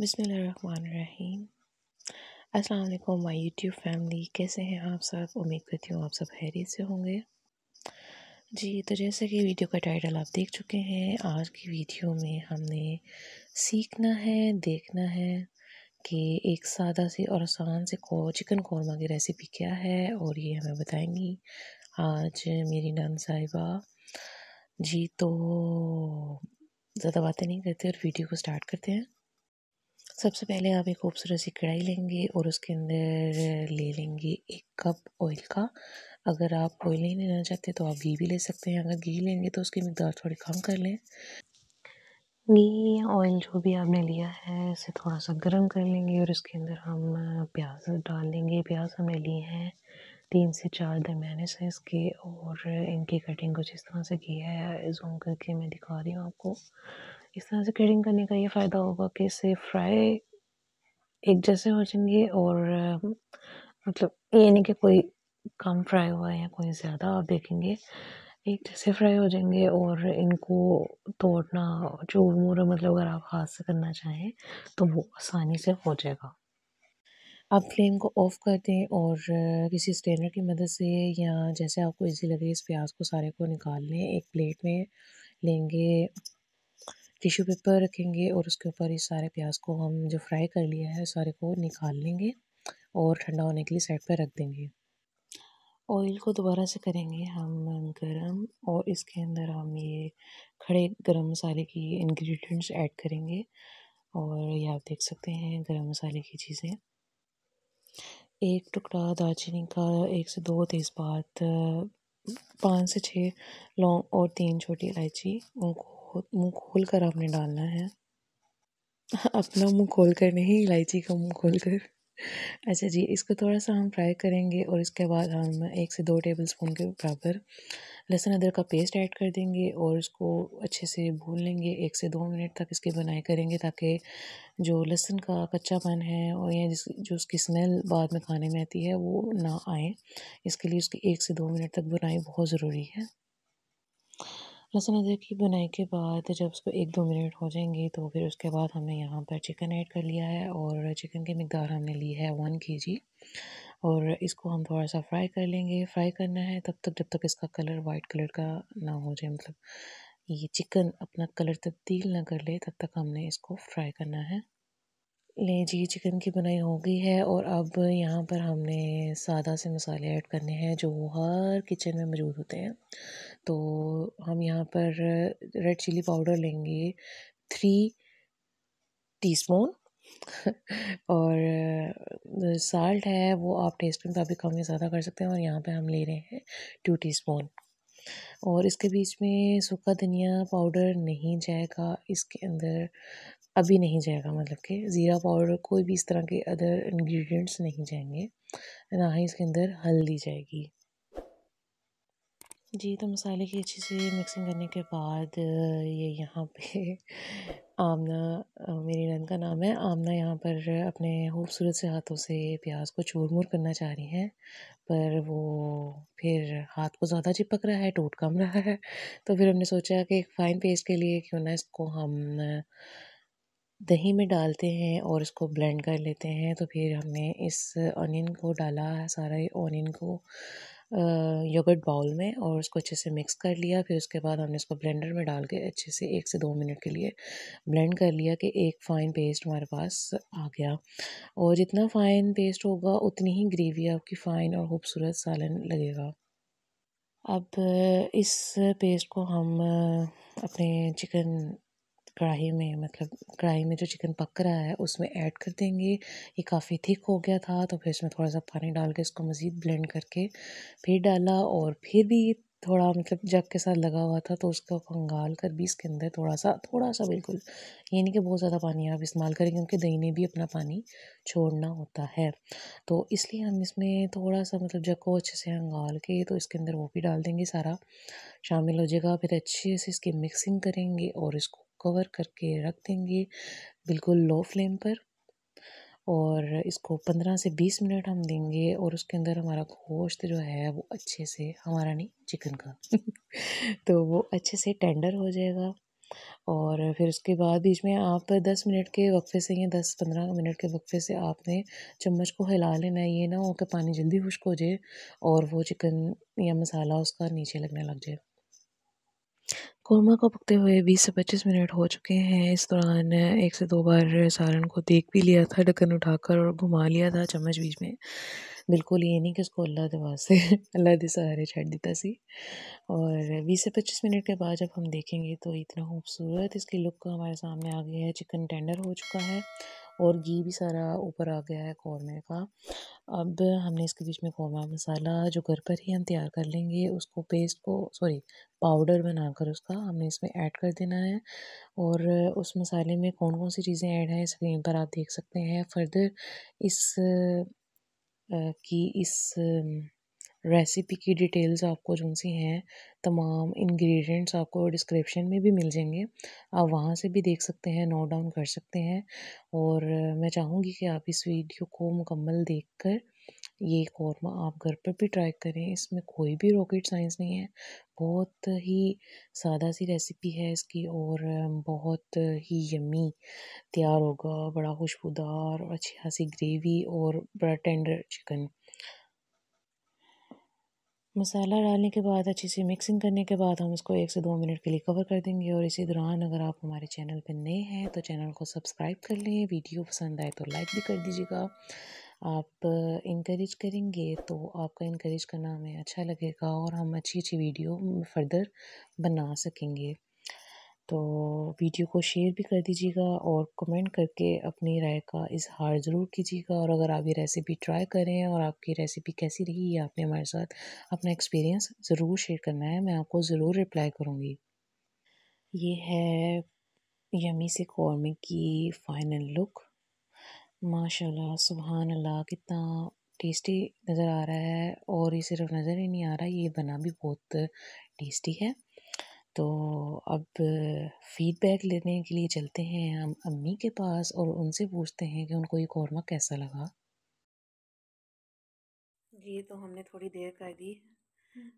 बिस्मिल्लाहिर्रहमानिर्रहीम। अस्सलाम वालेकुम माय यूट्यूब फैमिली, कैसे हैं आप सब। उम्मीद करती हूँ आप सब खैरियत से होंगे। जी, तो जैसे कि वीडियो का टाइटल आप देख चुके हैं, आज की वीडियो में हमने सीखना है, देखना है कि एक सादा सी और आसान से चिकन कौरमा की रेसिपी क्या है, और ये हमें बताएंगी आज मेरी नान साहिबा जी। तो ज़्यादा बातें नहीं करते और वीडियो को स्टार्ट करते हैं। सबसे पहले आप एक खूबसूरत सी कढ़ाई लेंगे और उसके अंदर ले लेंगे 1 कप ऑयल का। अगर आप ऑयल नहीं लेना चाहते तो आप घी भी ले सकते हैं। अगर घी लेंगे तो उसकी मिकदार थोड़ी कम कर लें। घी या ऑयल जो भी आपने लिया है इसे थोड़ा सा गर्म कर लेंगे और इसके अंदर हम प्याज डाल लेंगे। प्याज हमने लिए हैं 3 से 4 दरमियाने साइज़ के, और इनकी कटिंग कुछ इस तरह से की है। ज़ूम करके मैं दिखा रही हूँ आपको। इस तरह से कटिंग करने का ये फ़ायदा होगा कि इससे फ्राई एक जैसे हो जाएंगे, और मतलब ये नहीं कि कोई कम फ्राई हुआ है या कोई ज़्यादा, आप देखेंगे एक जैसे फ्राई हो जाएंगे। और इनको तोड़ना चूर मूर मतलब अगर आप हाथ से करना चाहें तो वो आसानी से हो जाएगा। आप फ्लेम को ऑफ कर दें और किसी स्ट्रेनर की मदद से या जैसे आपको इजी लगे इस प्याज को सारे को निकाल लें। एक प्लेट में लेंगे, टिश्यू पेपर रखेंगे और उसके ऊपर इस सारे प्याज को हम जो फ्राई कर लिया है सारे को निकाल लेंगे और ठंडा होने के लिए साइड पर रख देंगे। ऑयल को दोबारा से करेंगे हम गरम, और इसके अंदर हम ये खड़े गरम मसाले की इंग्रेडिएंट्स ऐड करेंगे। और ये आप देख सकते हैं गरम मसाले की चीज़ें। एक टुकड़ा दालचीनी का, 1 से 2 तेज़पात, 5 से 6 लौंग और 3 छोटी इलायची। उनको मुँह खोल कर आपने डालना है। अपना मुँह खोल कर नहीं, इलायची का मुँह खोल कर। अच्छा जी, इसको थोड़ा-सा हम फ्राई करेंगे और इसके बाद हम 1 से 2 टेबलस्पून के बराबर लहसुन अदरक का पेस्ट ऐड कर देंगे और इसको अच्छे से भून लेंगे। 1 से 2 मिनट तक इसकी भुनाई करेंगे ताकि जो लहसुन का कच्चापन है और या जो उसकी स्मेल बाद में खाने में आती है वो ना आए। इसके लिए उसकी 1 से 2 मिनट तक भुनाई बहुत ज़रूरी है। लहसुन अदरक की भुनाई के बाद जब उसको 1-2 मिनट हो जाएंगे तो फिर उसके बाद हमने यहाँ पर चिकन ऐड कर लिया है, और चिकन की मिकदार हमने ली है 1 kg। और इसको हम थोड़ा सा फ्राई कर लेंगे। फ्राई करना है तब तक जब तक इसका कलर वाइट कलर का ना हो जाए, मतलब ये चिकन अपना कलर तब्दील ना कर ले, तब तक हमने इसको फ्राई करना है। लें जी, चिकन की बनाई हो गई है और अब यहाँ पर हमने सादा से मसाले ऐड करने हैं जो हर किचन में मौजूद होते हैं। तो हम यहाँ पर रेड चिली पाउडर लेंगे 3 टीस्पून और साल्ट है वो आप टेस्ट के मुताबिक कम या ज़्यादा कर सकते हैं, और यहाँ पे हम ले रहे हैं 2 टीस्पून। और इसके बीच में सूखा धनिया पाउडर नहीं जाएगा इसके अंदर, अभी नहीं जाएगा, मतलब कि ज़ीरा पाउडर कोई भी इस तरह के अदर इंग्रेडिएंट्स नहीं जाएंगे, ना ही इसके अंदर हल्दी जाएगी। जी, तो मसाले की अच्छी से मिक्सिंग करने के बाद ये यहाँ पे आमना, मेरी नंद का नाम है आमना, यहाँ पर अपने खूबसूरत से हाथों से प्याज को चूर-मूर करना चाह रही हैं, पर वो फिर हाथ को ज़्यादा चिपक रहा है, टूट कम रहा है। तो फिर हमने सोचा कि एक फ़ाइन पेस्ट के लिए क्यों ना इसको हम दही में डालते हैं और इसको ब्लेंड कर लेते हैं। तो फिर हमने इस ऑनियन को डाला, सारा ऑनियन को योगर्ट बाउल में, और उसको अच्छे से मिक्स कर लिया। फिर उसके बाद हमने इसको ब्लेंडर में डाल के अच्छे से 1 से 2 मिनट के लिए ब्लेंड कर लिया कि एक फ़ाइन पेस्ट हमारे पास आ गया। और जितना फ़ाइन पेस्ट होगा उतनी ही ग्रेवी आपकी फ़ाइन और खूबसूरत सालन लगेगा। अब इस पेस्ट को हम अपने चिकन कढ़ाई में, मतलब कढ़ाई में जो चिकन पक रहा है उसमें ऐड कर देंगे। ये काफ़ी थिक हो गया था तो फिर इसमें थोड़ा सा पानी डाल के इसको मज़ीद ब्लेंड करके फिर डाला, और फिर भी थोड़ा मतलब जग के साथ लगा हुआ था तो उसको खंगाल कर भी इसके अंदर थोड़ा सा बिल्कुल, ये नहीं कि बहुत ज़्यादा पानी आप इस्तेमाल करें क्योंकि दही ने भी अपना पानी छोड़ना होता है। तो इसलिए हम इसमें थोड़ा सा मतलब जग को अच्छे से खंगाल के तो इसके अंदर वो भी डाल देंगे, सारा शामिल हो जाएगा। फिर अच्छे से इसकी मिक्सिंग करेंगे और इसको कवर करके रख देंगे बिल्कुल लो फ्लेम पर, और इसको 15 से 20 मिनट हम देंगे, और उसके अंदर हमारा गोश्त जो है वो अच्छे से, हमारा नहीं चिकन का तो वो अच्छे से टेंडर हो जाएगा। और फिर उसके बाद बीच में आप 10 मिनट के वक्फे से या 10-15 मिनट के वक्फे से आपने चम्मच को हिला लेना है। ये ना हो कि पानी जल्दी खुश्क हो जाए और वो चिकन या मसाला उसका नीचे लगने लग जाए। कोरमा को पकते हुए 20 से 25 मिनट हो चुके हैं। इस दौरान 1 से 2 बार सालन को देख भी लिया था, ढक्कन उठाकर और घुमा लिया था चम्मच बीच में। बिल्कुल ये नहीं कि उसको अल्लाह दे वास्ते अल्लाह दे सहारे छड्ड दिता सी। और 20 से 25 मिनट के बाद जब हम देखेंगे तो इतना खूबसूरत इसकी लुक हमारे सामने आ गया है। चिकन टेंडर हो चुका है और घी भी सारा ऊपर आ गया है कौरमे का। अब हमने इसके बीच में कौरमा मसाला जो घर पर ही हम तैयार कर लेंगे, उसको पेस्ट को सॉरी पाउडर बनाकर उसका हमने इसमें ऐड कर देना है। और उस मसाले में कौन-कौन सी चीज़ें ऐड हैं स्क्रीन पर आप देख सकते हैं। फर्दर इस रेसिपी की डिटेल्स आपको जो-सी हैं, तमाम इंग्रेडिएंट्स आपको डिस्क्रिप्शन में भी मिल जाएँगे। आप वहाँ से भी देख सकते हैं, नोट डाउन कर सकते हैं। और मैं चाहूँगी कि आप इस वीडियो को मुकम्मल देखकर ये कौरमा आप घर पर भी ट्राई करें। इसमें कोई भी रॉकेट साइंस नहीं है। बहुत ही सादा सी रेसिपी है इसकी और बहुत ही यम्मी तैयार होगा। बड़ा खुशबूदार और अच्छी खासी ग्रेवी और बड़ा टेंडर चिकन। मसाला डालने के बाद अच्छे से मिक्सिंग करने के बाद हम इसको 1 से 2 मिनट के लिए कवर कर देंगे। और इसी दौरान अगर आप हमारे चैनल पर नए हैं तो चैनल को सब्सक्राइब कर लें। वीडियो पसंद आए तो लाइक भी कर दीजिएगा। आप इनकरेज करेंगे तो आपका इनकरेज करना हमें अच्छा लगेगा और हम अच्छी वीडियो फर्दर बना सकेंगे। तो वीडियो को शेयर भी कर दीजिएगा और कमेंट करके अपनी राय का इज़हार ज़रूर कीजिएगा। और अगर आप ये रेसिपी ट्राई करें और आपकी रेसिपी कैसी रही, ये आपने हमारे साथ अपना एक्सपीरियंस ज़रूर शेयर करना है, मैं आपको ज़रूर रिप्लाई करूँगी। ये है यम्मी से कौरमे की फ़ाइनल लुक। माशाल्लाह सुभान अल्लाह, कितना टेस्टी नज़र आ रहा है। और ये सिर्फ नज़र ही नहीं आ रहा, ये बना भी बहुत टेस्टी है। तो अब फीडबैक लेने के लिए चलते हैं हम अम्मी के पास और उनसे पूछते हैं कि उनको ये कौरमा कैसा लगा। जी तो हमने थोड़ी देर कर दी,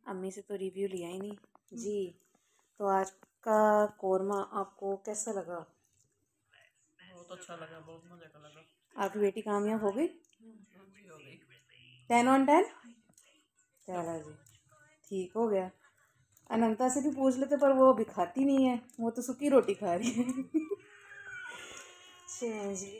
अम्मी से तो रिव्यू लिया ही नहीं जी। तो आज का कौरमा आपको कैसा लगा? बहुत अच्छा लगा, बहुत मज़े का लगा। आपकी बेटी कामयाब हो गई? जी हो गई। 10/10। चलो जी, ठीक हो गया। अनंता से भी पूछ लेते पर वो अभी खाती नहीं है, वो तो सूखी रोटी खा रही है। चलिए जी।